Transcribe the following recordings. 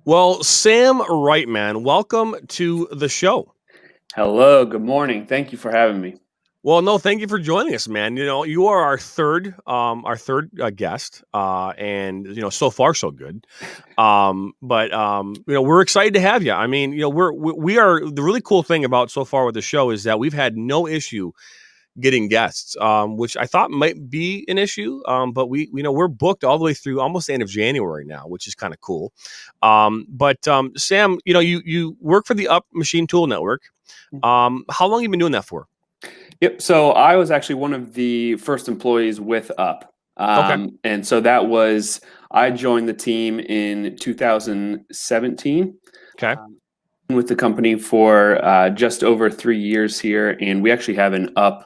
Well, Sam Wright, man, welcome to the show. Hello, good morning. Thank you for having me. Well, no, thank you for joining us, man. You are our third guest, and so far so good. But we're excited to have you. I mean, we are the really cool thing about so far with the show is that we've had no issue getting guests, which I thought might be an issue. But we're booked all the way through almost the end of January now, which is kind of cool. But Sam, you work for the Up Machine Tool Network. How long have you been doing that for? Yep. So I was actually one of the first employees with Up. Okay. And so I joined the team in 2017 Okay. with the company for just over 3 years here. And we actually have an Up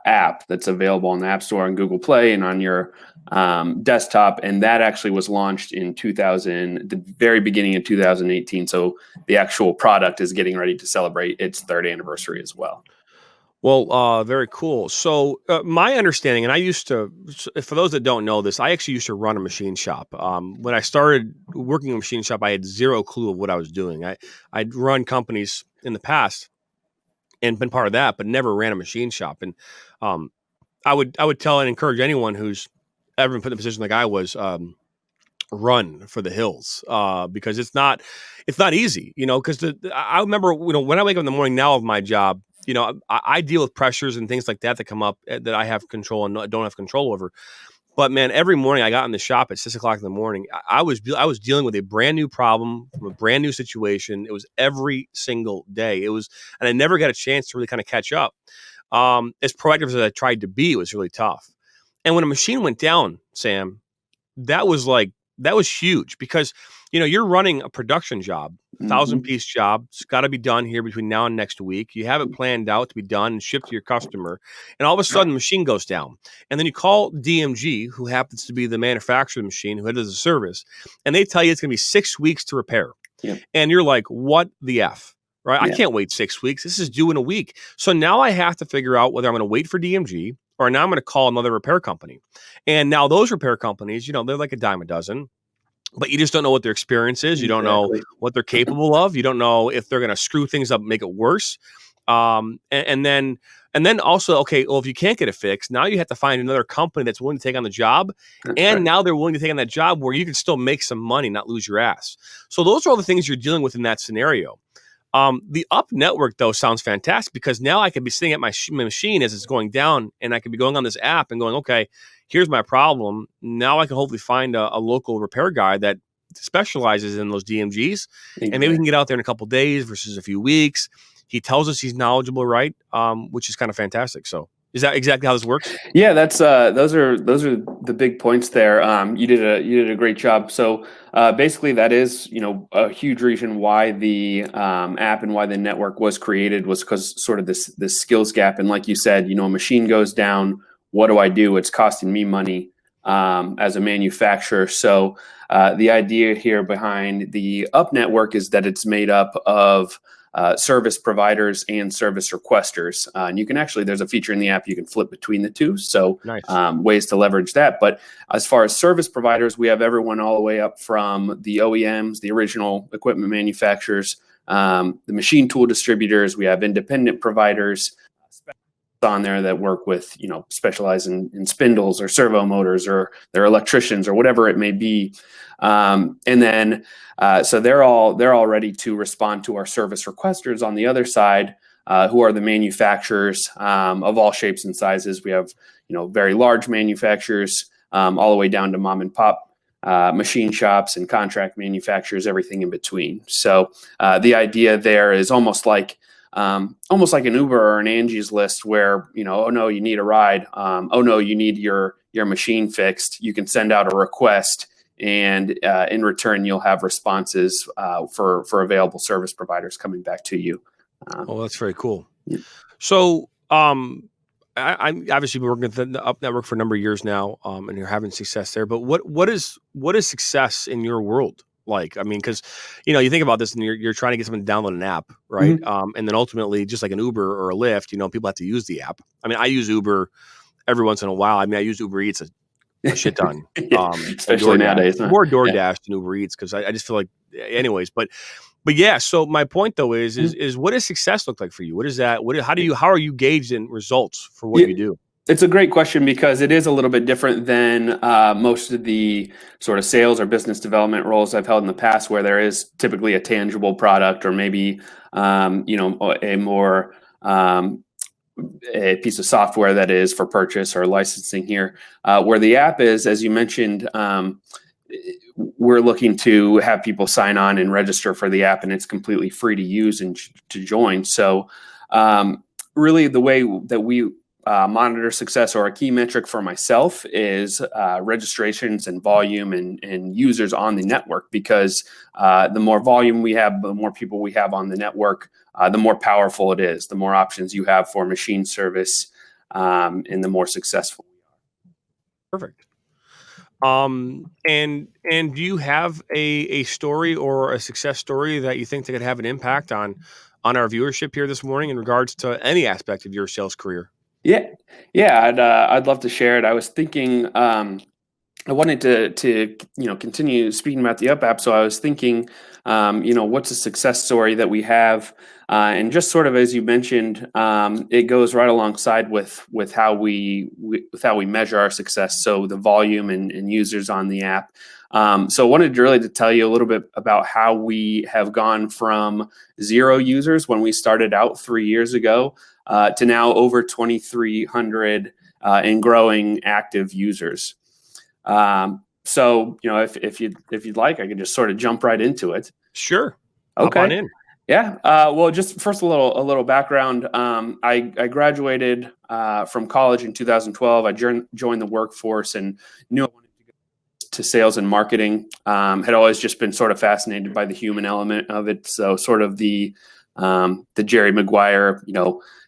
app that's available on the App Store and Google Play and on your desktop. And that actually was launched in the very beginning of 2018. So the actual product is getting ready to celebrate its third anniversary as well. Well, very cool. So, my understanding, and for those that don't know this, I actually used to run a machine shop. When I started working in a machine shop, I had zero clue of what I was doing. I'd run companies in the past and been part of that, but never ran a machine shop. And um, I would tell and encourage anyone who's ever been put in a position like I was, run for the hills, because it's not easy, because I remember, when I wake up in the morning now of my job, I deal with pressures and things like that come up, that I have control and don't have control over. But man, every morning I got in the shop at 6 o'clock in the morning. I was dealing with a brand new problem from a brand new situation. It was every single day. And I never got a chance to really kind of catch up. As proactive as I tried to be, it was really tough. And when a machine went down, Sam, that was like that was huge because you're running a production job, a thousand Mhm. piece job. It's got to be done here between now and next week. You have it planned out to be done and shipped to your customer, and all of a sudden the machine goes down. And then you call DMG, who happens to be the manufacturer of the machine, who does the service, and they tell you it's going to be 6 weeks to repair. Yep. And you're like, what the F? Right? I Yeah. can't wait 6 weeks. This is due in a week. So now I have to figure out whether I'm going to wait for DMG or now I'm going to call another repair company. And now those repair companies, they're like a dime a dozen, but you just don't know what their experience is. You don't know Exactly. what they're capable of. You don't know if they're going to screw things up, make it worse. And then also, okay, well, if you can't get it fixed, now you have to find another company that's willing to take on the job. That's And right. now they're willing to take on that job where you can still make some money, not lose your ass. So those are all the things you're dealing with in that scenario. The Up network, though, sounds fantastic because now I can be sitting at my machine as it's going down, and I can be going on this app and going, okay, here's my problem. Now I can hopefully find a local repair guy that specializes in those DMGs, and maybe we can Exactly. get out there in a couple of days versus a few weeks. He tells us he's knowledgeable, right? Which is kind of fantastic. So, is that exactly how this works? Yeah, that's those are the big points there. You did a great job. So basically, that is a huge reason why the app and why the network was created was because sort of this skills gap. And like you said, a machine goes down. What do I do? It's costing me money as a manufacturer. So the idea here behind the Up network is that it's made up of service providers and service requesters. And you can actually, there's a feature in the app you can flip between the two. So Nice. ways to leverage that. But as far as service providers, we have everyone all the way up from the OEMs, the original equipment manufacturers, the machine tool distributors. We have independent providers on there that work with, specialize in spindles or servo motors, or they're electricians or whatever it may be. And then so they're all ready to respond to our service requesters on the other side, who are the manufacturers of all shapes and sizes. We have very large manufacturers all the way down to mom and pop machine shops and contract manufacturers, everything in between. So the idea there is almost like an Uber or an Angie's List, where oh no, you need a ride. Oh no, you need your machine fixed. You can send out a request, and in return, you'll have responses for available service providers coming back to you. Oh, that's very cool. Yeah. So, I'm obviously been working with the Up Network for a number of years now, and you're having success there. But what is success in your world like? I mean, because you think about this, and you're trying to get someone to download an app, right? Mhm. And then ultimately, just like an Uber or a Lyft, people have to use the app. I mean, I use Uber every once in a while. I mean, I use Uber Eats a shit ton, Yeah, and especially DoorDash, nowadays, huh? more Yeah. DoorDash than Uber Eats because I just feel like anyways, but yeah. So my point though is what does success look like for you? What is that? How are you gauged in results for what Yeah, you do? it's a great question because it is a little bit different than most of the sort of sales or business development roles I've held in the past, where there is typically a tangible product or maybe a more a piece of software that is for purchase or licensing here. Where the app is, as you mentioned, we're looking to have people sign on and register for the app, and it's completely free to use and to join. So, really, the way that we monitor success, or a key metric for myself, is registrations and volume and users on the network. Because the more volume we have, the more people we have on the network, the more powerful it is, the more options you have for machine service, and the more successful. Perfect. And do you have a story or a success story that you think that could have an impact on our viewership here this morning in regards to any aspect of your sales career? Yeah, yeah, I'd love to share it. I was thinking, I wanted to continue speaking about the Up app, so I was thinking, what's a success story that we have, and just sort of as you mentioned, it goes right alongside with how with how we measure our success. So the volume and users on the app. So I wanted really to tell you a little bit about how we have gone from 0 users when we started out 3 years ago, to now over 2,300 and growing active users. So if you'd like, I could just sort of jump right into it. Sure. Hop on Okay. in. Yeah. Well, just first a little background. I graduated from college in 2012. I joined the workforce and knew I wanted to go to sales and marketing. Had always just been sort of fascinated by the human element of it. So sort of the Jerry Maguire,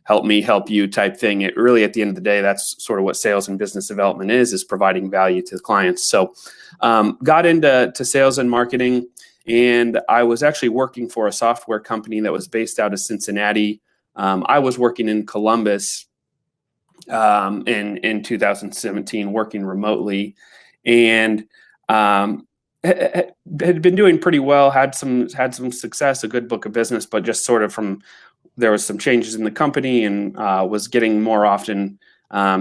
help me help you type thing. It really, at the end of the day, that's sort of what sales and business development is providing value to the clients. So got into sales and marketing, and I was actually working for a software company that was based out of Cincinnati. I was working in Columbus in 2017, working remotely, and had been doing pretty well, had some success, a good book of business, but just sort of there was some changes in the company, and was getting more often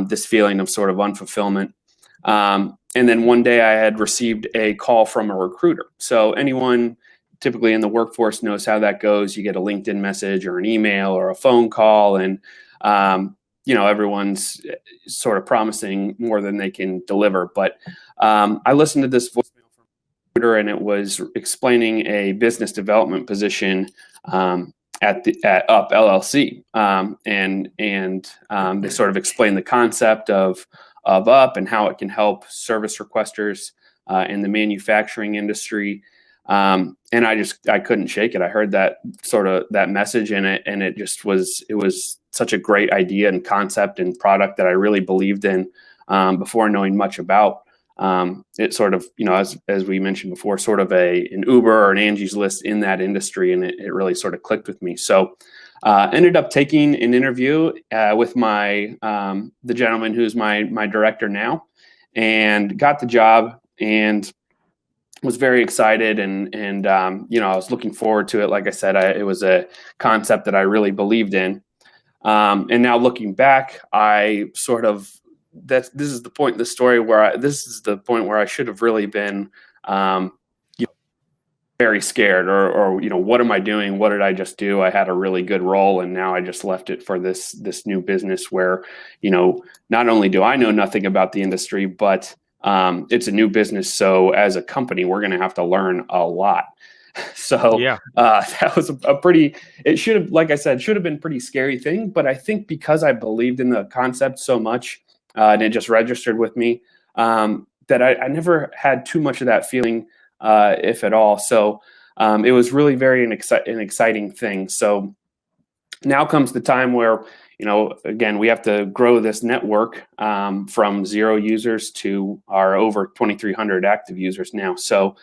this feeling of sort of unfulfillment. And then one day I had received a call from a recruiter. So anyone typically in the workforce knows how that goes. You get a LinkedIn message or an email or a phone call, and everyone's sort of promising more than they can deliver. But I listened to this voicemail from a recruiter, and it was explaining a business development position at Up LLC, and they sort of explained the concept of Up and how it can help service requesters in the manufacturing industry. And I couldn't shake it. I heard that message in it, and it was such a great idea and concept and product that I really believed in before knowing much about. It sort of, as we mentioned before, sort of an Uber or an Angie's List in that industry, and it really sort of clicked with me. So ended up taking an interview with the gentleman who's my director now, and got the job, and was very excited, and I was looking forward to it. Like I said, it was a concept that I really believed in. And now looking back, this is the point in the story where I should have really been very scared, or what am I doing? What did I just do? I had a really good role, and now I just left it for this new business where, not only do I know nothing about the industry, but it's a new business. So as a company, we're going to have to learn a lot. So Yeah. that was it should have, like I said, should have been a pretty scary thing. But I think because I believed in the concept so much, and it just registered with me, that I never had too much of that feeling, if at all. So it was really an exciting thing. So now comes the time where, again, we have to grow this network from 0 users to our over 2,300 active users now. So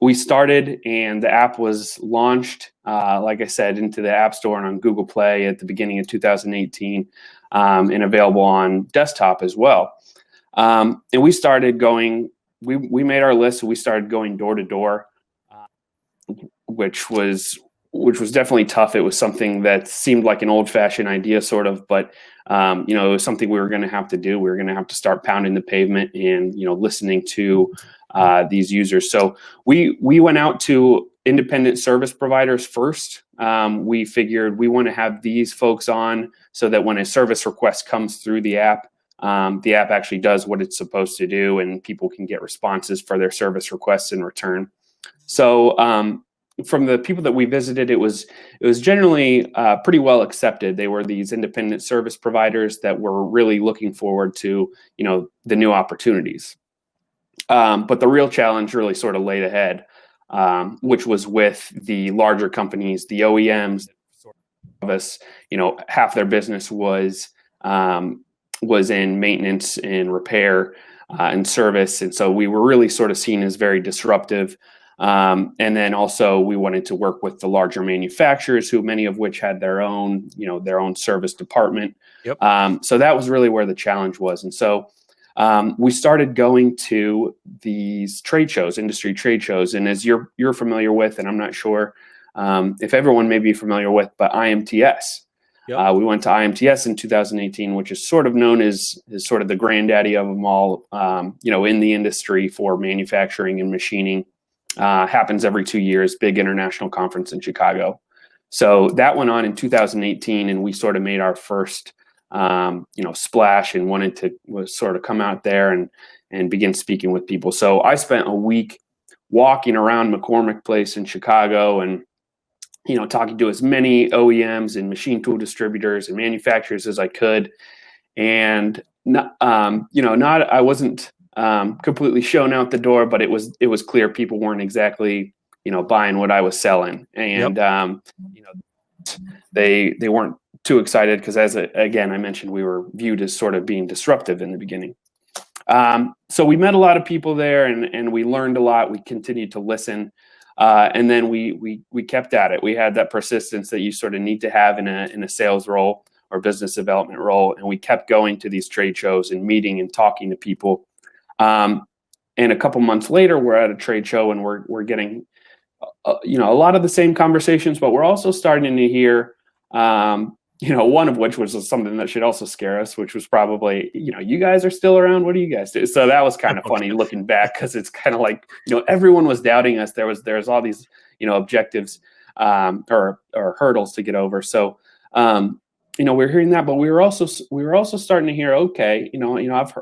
we started, and the app was launched, like I said, into the App Store and on Google Play at the beginning of 2018, and available on desktop as well. And we started going, we made our list, and we started going door to door, which was definitely tough. It was something that seemed like an old-fashioned idea, sort of, but it was something we were going to have to do. We were going to have to start pounding the pavement and listening to these users. So we went out to independent service providers first. We figured we want to have these folks on so that when a service request comes through the app actually does what it's supposed to do, and people can get responses for their service requests in return. So from the people that we visited, it was generally pretty well accepted. They were these independent service providers that were really looking forward to the new opportunities. But the real challenge really sort of laid ahead, which was with the larger companies, the OEMs. Half their business was in maintenance and repair and service, and so we were really sort of seen as very disruptive. And then also we wanted to work with the larger manufacturers, who many of which had their own service department. Yep. So that was really where the challenge was. And so we started going to these trade shows, industry trade shows. And as you're familiar with, and I'm not sure if everyone may be familiar with, but IMTS. Yep. We went to IMTS in 2018, which is sort of known as sort of the granddaddy of them all, in the industry for manufacturing and machining. Happens every 2 years, big international conference in Chicago. So that went on in 2018, and we sort of made our first, splash and wanted to sort of come out there and begin speaking with people. So I spent a week walking around McCormick Place in Chicago and, talking to as many OEMs and machine tool distributors and manufacturers as I could. And, I wasn't completely shown out the door, but it was clear people weren't exactly, buying what I was selling. And, they weren't too excited because, again, I mentioned we were viewed as sort of being disruptive in the beginning. So we met a lot of people there, and we learned a lot. We continued to listen. And then we kept at it. We had that persistence that you sort of need to have in a sales role or business development role. And we kept going to these trade shows and meeting and talking to people. And a couple months later, we're at a trade show and we're getting, a lot of the same conversations, but we're also starting to hear, one of which was something that should also scare us, which was probably, you guys are still around. What do you guys do? So that was kind of funny looking back, because it's kind of like, everyone was doubting us. There's all these, objectives or hurdles to get over. So, we're hearing that, but we were also starting to hear, okay,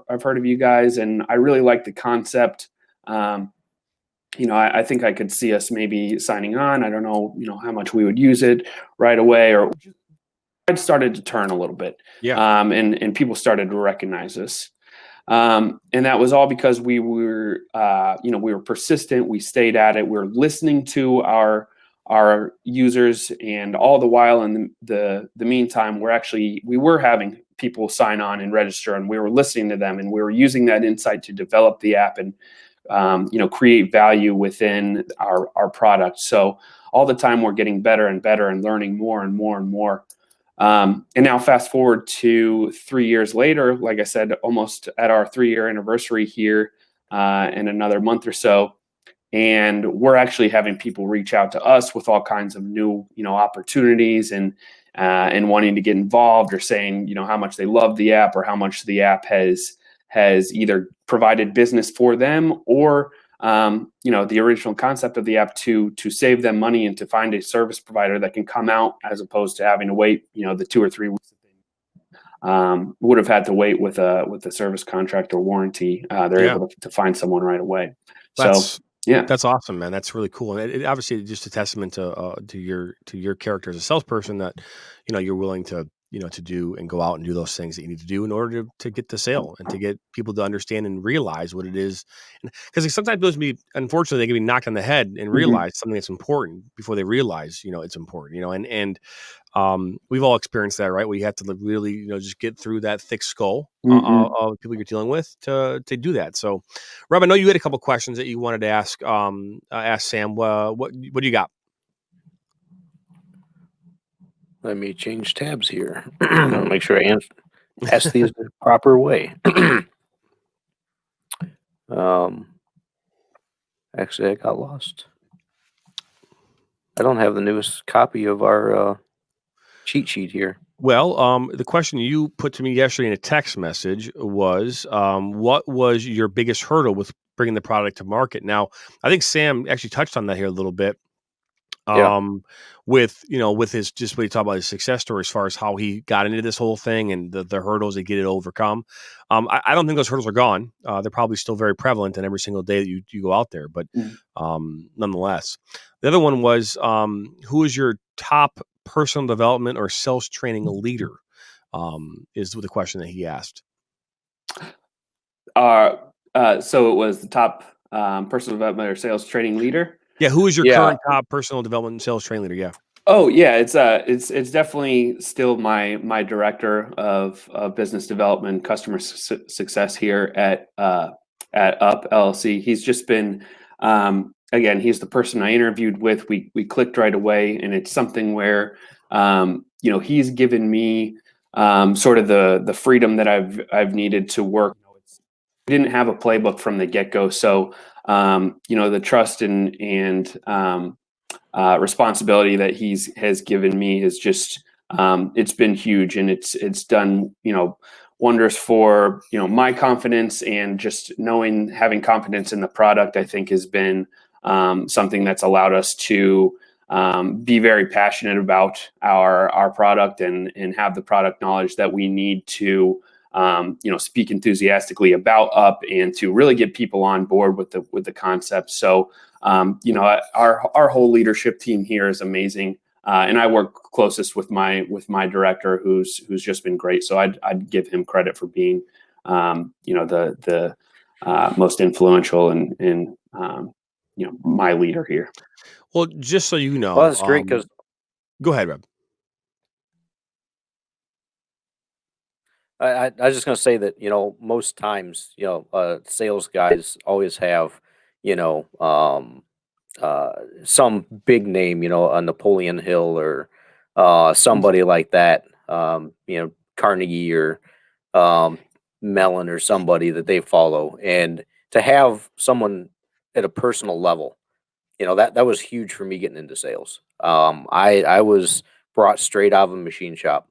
I've heard of you guys, and I really like the concept. I think I could see us maybe signing on. I don't know, how much we would use it right away, or it started to turn a little bit. Yeah. And people started to recognize us. And that was all because we were persistent. We stayed at it. We were listening to our users, and all the while in the meantime, we were having people sign on and register, and we were listening to them, and we were using that insight to develop the app and create value within our product. So all the time we're getting better and better and learning more and more and more. And now fast forward to 3 years later, like I said, almost at our 3-year anniversary here in another month or so. And we're actually having people reach out to us with all kinds of new, opportunities and wanting to get involved, or saying, how much they love the app, or how much the app has either provided business for them, or the original concept of the app to save them money and to find a service provider that can come out, as opposed to having to wait, the 2 or 3 weeks would have had to wait with a service contract or warranty. They're able to find someone right away. That's awesome, man. That's really cool. And it obviously just a testament to your character as a salesperson, that you're willing to to do and go out and do those things that you need to do in order to get the sale and to get people to understand and realize what it is. Because sometimes those unfortunately, they can be knocked on the head and realize something that's important before they realize it's important. And we've all experienced that, right? We have to really just get through that thick skull of people you're dealing with to do that. So, Rob, I know you had a couple questions that you wanted to ask Sam. What do you got? Let me change tabs here. Make sure I ask these the proper way. Actually, I got lost. I don't have the newest copy of our cheat sheet here. Well, the question you put to me yesterday in a text message was, what was your biggest hurdle with bringing the product to market? Now, I think Sam actually touched on that here a little bit. Yeah. With with his just what he talked about his success story as far as how he got into this whole thing and the hurdles that get it overcome. I don't think those hurdles are gone. They're probably still very prevalent in every single day that you go out there, but nonetheless. The other one was, who is your top personal development or sales training leader? Is the question that he asked. So it was the top personal development or sales training leader. Yeah, who is your Yeah. current top personal development and sales training leader? Yeah. Oh yeah, it's definitely still my director of business development, customer success here at Up LLC. He's just been again, he's the person I interviewed with. We clicked right away, and it's something where he's given me sort of the freedom that I've needed to work. We didn't have a playbook from the get go, so the trust and responsibility that has given me is just it's been huge, and it's done wonders for my confidence, and just having confidence in the product, I think, has been something that's allowed us to be very passionate about our product and have the product knowledge that we need to speak enthusiastically about Up and to really get people on board with the concept. So our whole leadership team here is amazing, and I work closest with my director, who's just been great. So I'd give him credit for being the most influential and my leader here. Well, just so you know, Well, that's great because go ahead, Rob. I was just gonna say that most times sales guys always have you know um, some big name, a Napoleon Hill or somebody like that, Carnegie or um, Mellon or somebody that they follow, and to have someone at a personal level, that was huge for me getting into sales. I was brought straight out of a machine shop,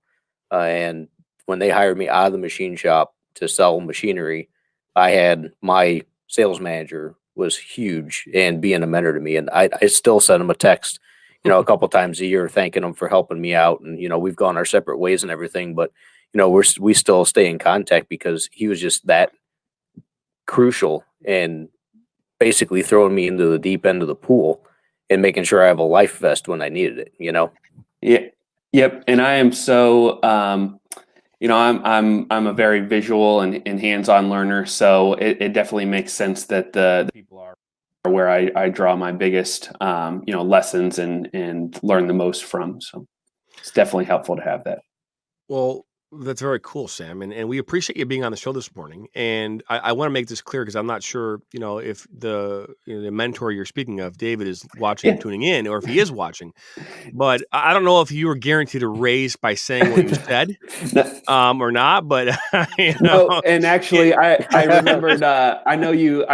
and when they hired me out of the machine shop to sell machinery, I had my sales manager was huge and being a mentor to me, and I still send him a text, a couple times a year thanking him for helping me out, and we've gone our separate ways and everything, but we still stay in contact because he was just that crucial and basically throwing me into the deep end of the pool and making sure I have a life vest when I needed it. Yeah. Yep. And I am so, I'm a very visual and hands-on learner. So it definitely makes sense that the people are where I draw my biggest, lessons and learn the most from. So it's definitely helpful to have that. Well, that's very cool, Sam, and we appreciate you being on the show this morning. And I want to make this clear because I'm not sure, if the mentor you're speaking of, David, is watching and tuning in, or if he is watching. But I don't know if you were guaranteed a raise by saying what you said, or not. But No, and actually, I remembered. I know you.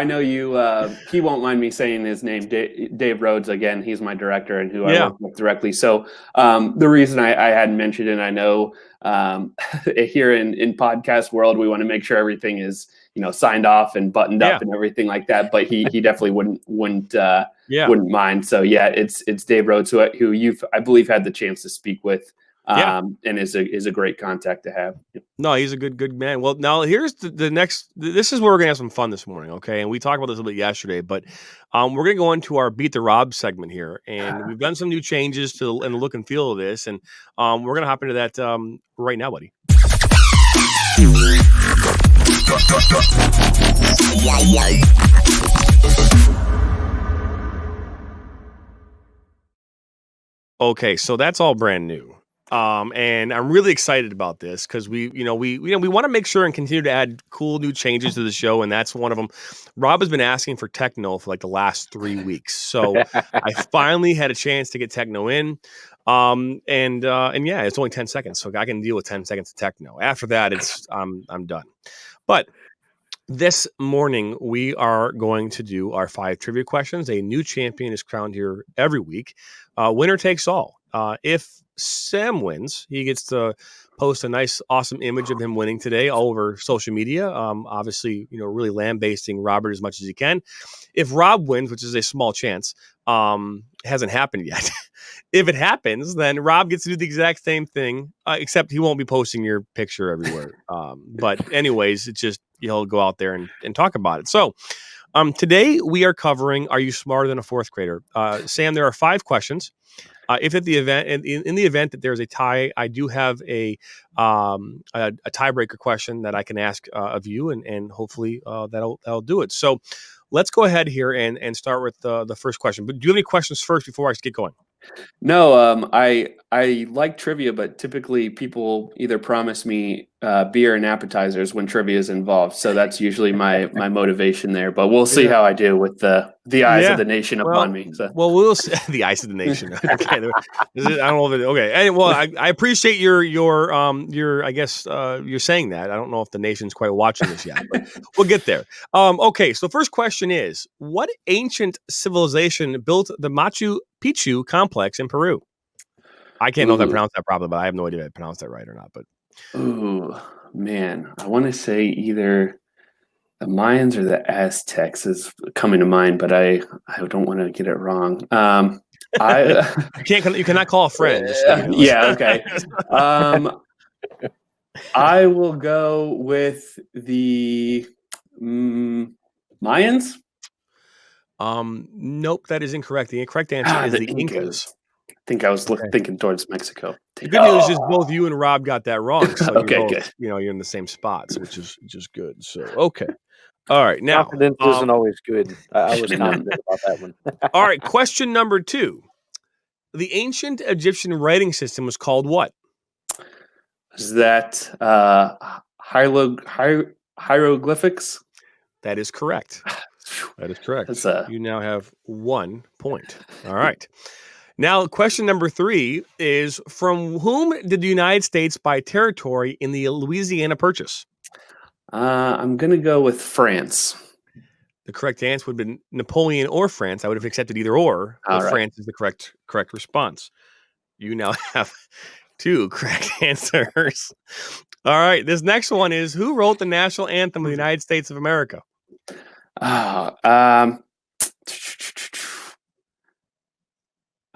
He won't mind me saying his name, Dave Rhodes. Again, he's my director and who I work with directly. So the reason I hadn't mentioned it, and I know here in podcast world, we want to make sure everything is signed off and buttoned up and everything like that. But he definitely wouldn't mind. So yeah, it's Dave Rhodes who you've, I believe, had the chance to speak with. And is a great contact to have. No, he's a good man. Well, now here's the next. This is where we're gonna have some fun this morning, okay? And we talked about this a little bit yesterday, but we're gonna go into our Beat the Rob segment here, and we've done some new changes in the look and feel of this, and we're gonna hop into that right now, buddy. Okay, so that's all brand new. And I'm really excited about this because we want to make sure and continue to add cool new changes to the show, and that's one of them. Rob has been asking for techno for like the last 3 weeks, so I finally had a chance to get techno in. And yeah, it's only 10 seconds, so I can deal with 10 seconds of techno. After that, I'm done. But This morning, we are going to do our 5 trivia questions. A new champion is crowned here every week. Winner takes all. If Sam wins, he gets to post a nice, awesome image of him winning today all over social media. Obviously, really lambasting Robert as much as he can. If Rob wins, which is a small chance, hasn't happened yet. If it happens, then Rob gets to do the exact same thing, except he won't be posting your picture everywhere. But anyways, it's just he'll go out there and talk about it. So today we are covering Are You Smarter Than a Fourth Grader? Sam, there are 5 questions. If at the event, in the event that there's a tie, I do have a tiebreaker question that I can ask of you, and hopefully that'll do it. So let's go ahead here and start with the first question. But do you have any questions first before I get going? No, I like trivia, but typically people either promise me beer and appetizers when trivia is involved. So that's usually my motivation there. But we'll see how I do with the eyes of the nation upon me. So. Well, we'll see the eyes of the nation. Okay, I don't know if okay. Well, I appreciate your I guess you're saying that. I don't know if the nation's quite watching this yet, but we'll get there. Okay, so first question is: what ancient civilization built the Machu Picchu complex in Peru? I can't know if I pronounced that properly, but I have no idea if I pronounced that right or not. But ooh, man, I want to say either the Mayans or the Aztecs is coming to mind, but I don't want to get it wrong. You cannot call a friend. Yeah, okay. I will go with the Mayans. Nope, that is incorrect. The incorrect answer is the Incas. I think I was thinking towards Mexico. The good news is both you and Rob got that wrong. So okay, you're both, good. You're in the same spots, which is just good. So okay, all right. Now confidence isn't always good. I was confident about that one. All right, question number 2: the ancient Egyptian writing system was called what? Is that hieroglyphics? That is correct. That is correct. You now have 1 point. All right. Now, question number 3 is: from whom did the United States buy territory in the Louisiana Purchase? I'm going to go with France. The correct answer would have been Napoleon or France. I would have accepted either or, but right. France is the correct response. You now have 2 correct answers. All right. This next one is: who wrote the national anthem of the United States of America?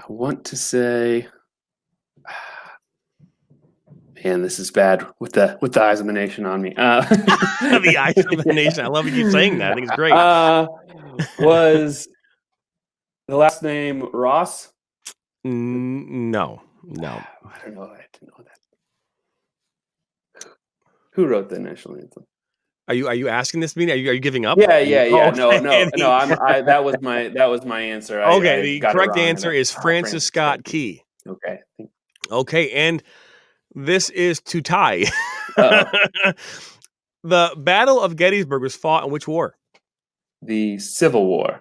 I want to say, man, this is bad with the eyes of the nation on me. The eyes of the nation. I love you keep saying that. I think it's great. Was the last name Ross? No. I don't know. I didn't know that. Who wrote the national anthem? Are you asking this to me? Are you giving up? Yeah. Oh, okay. No. That was my answer. Okay, the correct answer is Francis Scott Key. Okay. Okay, and this is to tie. The Battle of Gettysburg was fought in which war? The Civil War.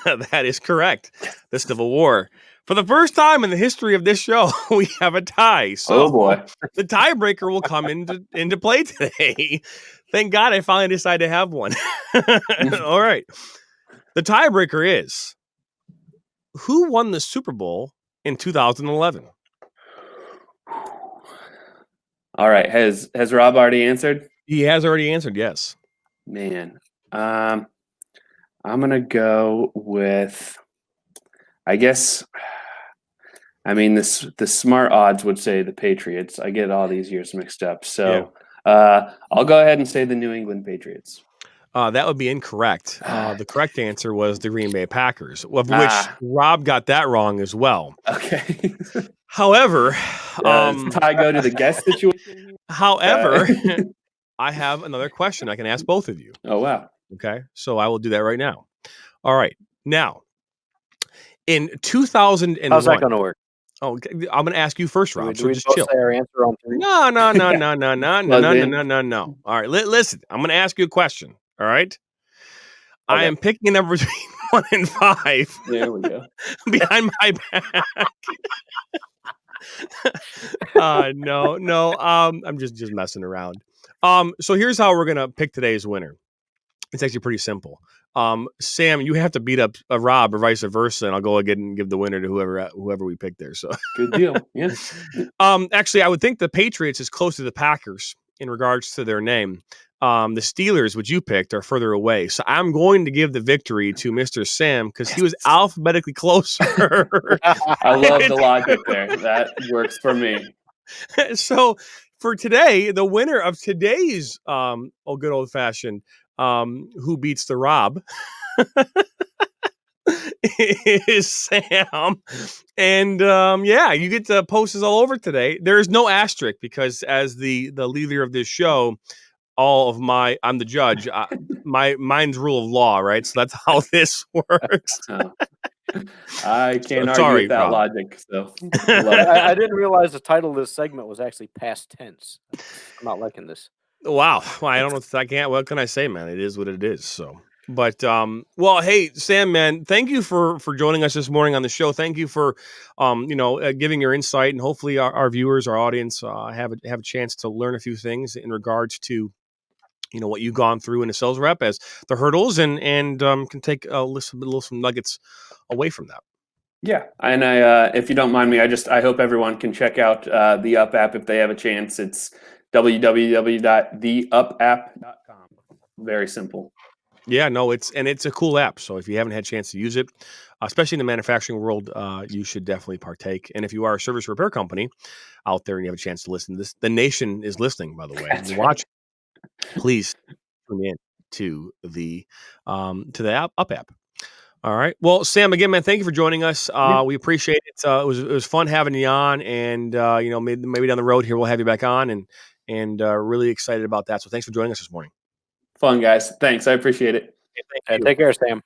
That is correct. The Civil War. For the first time in the history of this show, we have a tie. So oh boy, the tiebreaker will come into play today. Thank God I finally decided to have one. All right. The tiebreaker is: who won the Super Bowl in 2011? All right. Has Rob already answered? He has already answered, yes. Man. I'm going to go with, I guess, the smart odds would say the Patriots. I get all these years mixed up. So I'll go ahead and say the New England Patriots. That would be incorrect. The correct answer was the Green Bay Packers, of which Rob got that wrong as well. Okay. However, tie go to the guest situation. However, I have another question I can ask both of you. Oh, wow. Okay, so I will do that right now. All right. Now, in 2001. How's that going to work? Oh, okay. I'm going to ask you first, Rob. So just chill. Say our answer on 3? No. All right, listen. I'm going to ask you a question. All right. Okay. I am picking a number between 1 and 5. There we go. Behind my back. No. I'm just messing around. So here's how we're gonna pick today's winner. It's actually pretty simple. Sam, you have to beat up a Rob or vice versa, and I'll go again and give the winner to whoever we pick there. So Good deal. Yeah. Actually, I would think the Patriots is close to the Packers in regards to their name. The Steelers, which you picked, are further away. So I'm going to give the victory to Mr. Sam because he was alphabetically closer. I love the logic there. That works for me. So for today, the winner of today's good old fashioned who beats the Rob is Sam. And yeah, you get to post this all over today. There is no asterisk because as the leader of this show, I'm the judge. Mine's rule of law, right? So that's how this works. I can't argue sorry, with that Rob. logic. So I didn't realize the title of this segment was actually past tense. I'm not liking this. Wow. Well, I don't know. I can't. What can I say, man? It is what it is. So, but well, hey, Sam, man, thank you for joining us this morning on the show. Thank you for giving your insight, and hopefully our viewers, our audience, have a chance to learn a few things in regards to what you've gone through in a sales rep as the hurdles, and can take a little some nuggets away from that. Yeah, and if you don't mind me, I hope everyone can check out the Up app if they have a chance. It's www.theupapp.com. Very simple. Yeah, no, it's a cool app. So if you haven't had a chance to use it, especially in the manufacturing world, you should definitely partake. And if you are a service repair company out there and you have a chance to listen to this, the nation is listening, by the way. That's Watch. Please tune in to the Up app. All right. Well, Sam, again, man, thank you for joining us. We appreciate it. It was fun having you on, and maybe down the road here we'll have you back on, and really excited about that. So thanks for joining us this morning. Fun, guys. Thanks. I appreciate it. Thank you. Take care, Sam.